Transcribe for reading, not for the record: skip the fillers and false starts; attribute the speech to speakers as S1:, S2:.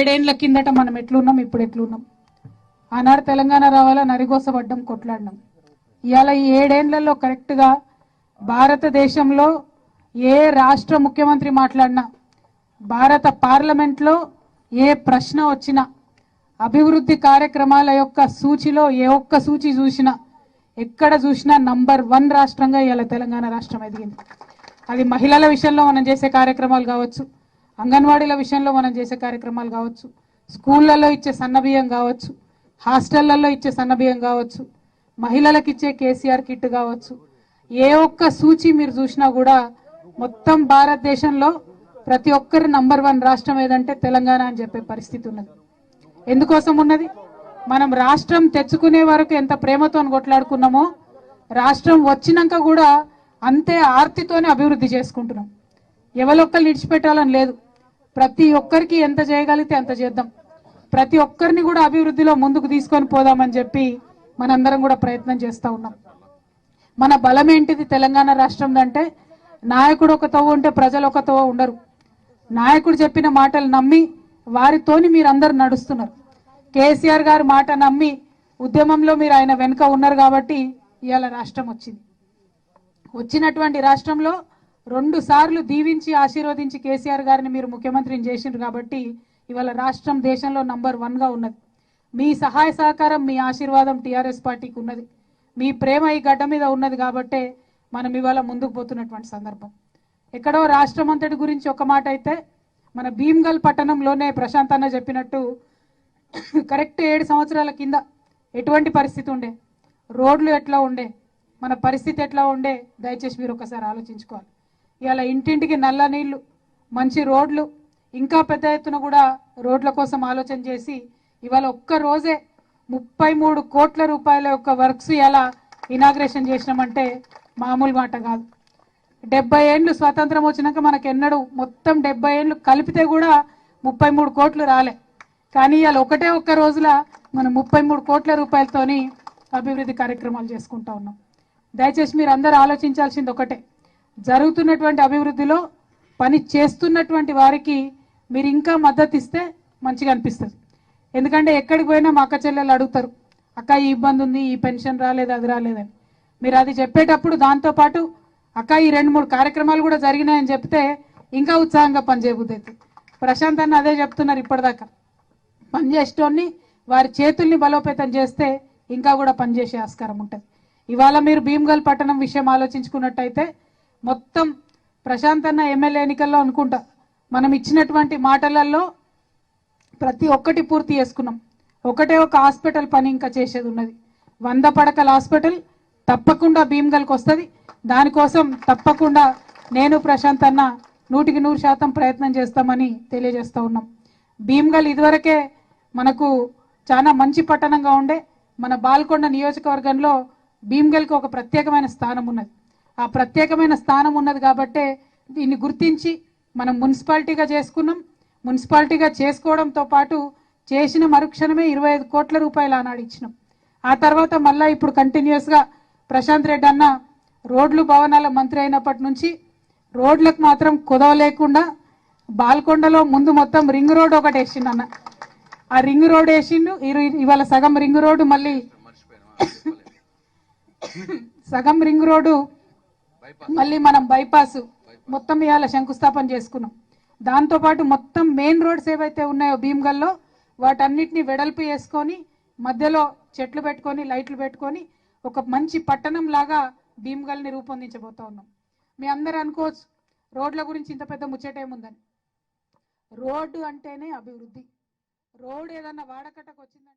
S1: ఏడేండ్ల కిందట మనం ఎట్లున్నాం ఇప్పుడు ఎట్లున్నాం. ఆనాడు తెలంగాణ రావాలా నరిగోసపడ్డం కొట్లాడినాం. ఇవాళ ఈ ఏడేండ్లలో కరెక్ట్గా భారతదేశంలో ఏ రాష్ట్ర ముఖ్యమంత్రి మాట్లాడినా, భారత పార్లమెంట్లో ఏ ప్రశ్న వచ్చినా, అభివృద్ధి కార్యక్రమాల యొక్క సూచిలో ఏ ఒక్క సూచి చూసినా, ఎక్కడ చూసినా నంబర్ 1 రాష్ట్రంగా ఇవాళ తెలంగాణ రాష్ట్రం ఎదిగింది. అది మహిళల విషయంలో మనం చేసే కార్యక్రమాలు కావచ్చు, అంగన్వాడీల విషయంలో మనం చేసే కార్యక్రమాలు కావచ్చు, స్కూళ్ళల్లో ఇచ్చే సన్నబియ్యం కావచ్చు, హాస్టళ్లలో ఇచ్చే సన్నబియ్యం కావచ్చు, మహిళలకు ఇచ్చే కేసీఆర్ కిట్ కావచ్చు, ఏ ఒక్క సూచి మీరు చూసినా కూడా మొత్తం భారతదేశంలో ప్రతి ఒక్కరి నంబర్ 1 రాష్ట్రం ఏదంటే తెలంగాణ అని చెప్పే పరిస్థితి ఉన్నది. ఎందుకోసం ఉన్నది? మనం రాష్ట్రం తెచ్చుకునే వరకు ఎంత ప్రేమతో కొట్లాడుకున్నామో, రాష్ట్రం వచ్చినాక కూడా అంతే ఆర్తితోనే అభివృద్ధి చేసుకుంటున్నాం. ఎవరొక్కరు విడిచిపెట్టాలని లేదు. ప్రతి ఒక్కరికి ఎంత చేయగలిగితే అంత చేద్దాం. ప్రతి ఒక్కరిని కూడా అభివృద్ధిలో ముందుకు తీసుకొని పోదామని చెప్పి మనందరం కూడా ప్రయత్నం చేస్తూ ఉన్నాం. మన బలం ఏంటిది? తెలంగాణ రాష్ట్రం అంటే నాయకుడు ఒక తవ్వ ఉంటే ప్రజలు ఒక తవ్వ ఉండరు. నాయకుడు చెప్పిన మాటలు నమ్మి వారితోని మీరందరూ నడుస్తున్నారు. కేసీఆర్ గారి మాట నమ్మి ఉద్యమంలో మీరు ఆయన వెనుక ఉన్నారు కాబట్టి ఇవాళ రాష్ట్రం వచ్చింది. వచ్చినటువంటి రాష్ట్రంలో 2 సార్లు దీవించి ఆశీర్వదించి కేసీఆర్ గారిని మీరు ముఖ్యమంత్రిని చేసిండ్రు కాబట్టి ఇవాళ రాష్ట్రం దేశంలో నంబర్ 1గా ఉన్నది. మీ సహాయ సహకారం, మీ ఆశీర్వాదం టీఆర్ఎస్ పార్టీకి ఉన్నది. మీ ప్రేమ ఈ గడ్డ మీద ఉన్నది కాబట్టే మనం ఇవాళ ముందుకు పోతున్నటువంటి సందర్భం. ఎక్కడో రాష్ట్రం అంతటి గురించి ఒక మాట అయితే, మన భీమ్గల్ పట్టణంలోనే ప్రశాంత్ అన్న చెప్పినట్టు కరెక్ట్ 7 సంవత్సరాల కింద ఎటువంటి పరిస్థితి ఉండే, రోడ్లు ఎట్లా ఉండే, మన పరిస్థితి ఎట్లా ఉండే, దయచేసి మీరు ఒకసారి ఆలోచించుకోవాలి. ఇవాళ ఇంటింటికి నల్ల నీళ్లు, మంచి రోడ్లు, ఇంకా పెద్ద ఎత్తున కూడా రోడ్ల కోసం ఆలోచన చేసి ఇవాళ ఒక్క రోజే 33 కోట్ల రూపాయల యొక్క వర్క్స్ ఇలా ఇనాగ్రేషన్ చేసినామంటే మామూలు మాట కాదు. 70 ఏళ్ళు స్వాతంత్రం వచ్చినాక మనకు ఎన్నడూ మొత్తం 70 ఏళ్ళు కలిపితే కూడా 33 కోట్లు రాలే. కానీ ఇవాళ ఒకటే ఒక్క రోజుల మనం 33 కోట్ల రూపాయలతోని అభివృద్ధి కార్యక్రమాలు చేసుకుంటా ఉన్నాం. దయచేసి మీరు అందరూ ఆలోచించాల్సింది ఒకటే, జరుగుతున్నటువంటి అభివృద్ధిలో పని చేస్తున్నటువంటి వారికి మీరు ఇంకా మద్దతు ఇస్తే మంచిగా అనిపిస్తుంది. ఎందుకంటే ఎక్కడికి పోయినా మా అక్క చెల్లెలు అడుగుతారు, అక్క ఈ ఇబ్బంది ఉంది, ఈ పెన్షన్ రాలేదు, అది రాలేదని. మీరు అది చెప్పేటప్పుడు దాంతోపాటు అక్క ఈ 2-3 కార్యక్రమాలు కూడా జరిగినాయని చెప్తే ఇంకా ఉత్సాహంగా పనిచేయబుద్ధి అవుతుంది. ప్రశాంత్ అన్న అదే చెప్తున్నారు ఇప్పటిదాకా, పనిచేసేటోన్ని వారి చేతుల్ని బలోపేతం చేస్తే ఇంకా కూడా పనిచేసే ఆస్కారం ఉంటుంది. ఇవాళ మీరు భీమ్గల్ పట్టణం విషయం ఆలోచించుకున్నట్టయితే మొత్తం ప్రశాంత్ అన్న ఎమ్మెల్యే ఎన్నికల్లో అనుకుంటా మనం ఇచ్చినటువంటి మాటలలో ప్రతి ఒక్కటి పూర్తి చేసుకున్నాం. ఒకటే ఒక హాస్పిటల్ పని ఇంకా చేసేది ఉన్నది. 100 పడకల హాస్పిటల్ తప్పకుండా భీమ్గల్కి వస్తుంది. దానికోసం తప్పకుండా నేను ప్రశాంత్ అన్న 100% ప్రయత్నం చేస్తామని తెలియజేస్తూ ఉన్నాం. భీమ్గల్ ఇదివరకే మనకు చాలా మంచి పట్టణంగా ఉండే, మన బాల్కొండ నియోజకవర్గంలో భీమ్గల్కి ఒక ప్రత్యేకమైన స్థానం ఉన్నది. ఆ ప్రత్యేకమైన స్థానం ఉన్నది కాబట్టే దీన్ని గుర్తించి మనం మున్సిపాలిటీగా చేసుకున్నాం. మున్సిపాలిటీగా చేసుకోవడంతో పాటు చేసిన మరుక్షణమే 25 కోట్ల రూపాయలు ఆనాడు ఇచ్చినాం. ఆ తర్వాత మళ్ళీ ఇప్పుడు కంటిన్యూస్గా ప్రశాంత్ రెడ్డి అన్న రోడ్లు భవనాల మంత్రి అయినప్పటి నుంచి రోడ్లకు మాత్రం కుదవ లేకుండా బాల్కొండలో ముందు మొత్తం రింగ్ రోడ్ ఒకటి వేసిండు అన్న. ఆ రింగ్ రోడ్ వేసిండు. ఇవాళ సగం రింగ్ రోడ్డు, మళ్ళీ సగం రింగ్ రోడ్డు, మళ్ళీ మనం బైపాస్ మొత్తం ఇవాళ శంకుస్థాపన చేసుకున్నాం. దాంతోపాటు మొత్తం మెయిన్ రోడ్స్ ఏవైతే ఉన్నాయో భీమ్గల్లో వాటన్నిటిని వెడల్పు చేసుకొని మధ్యలో చెట్లు పెట్టుకొని లైట్లు పెట్టుకొని ఒక మంచి పట్టణం లాగా భీమ్గల్ని రూపొందించబోతా ఉన్నాం. మీ అందరూ అనుకోవచ్చు రోడ్ల గురించి ఇంత పెద్ద ముచ్చటేముందని. రోడ్డు అంటేనే అభివృద్ధి. రోడ్ ఏదన్నా వాడకట్టకు వచ్చిందంటే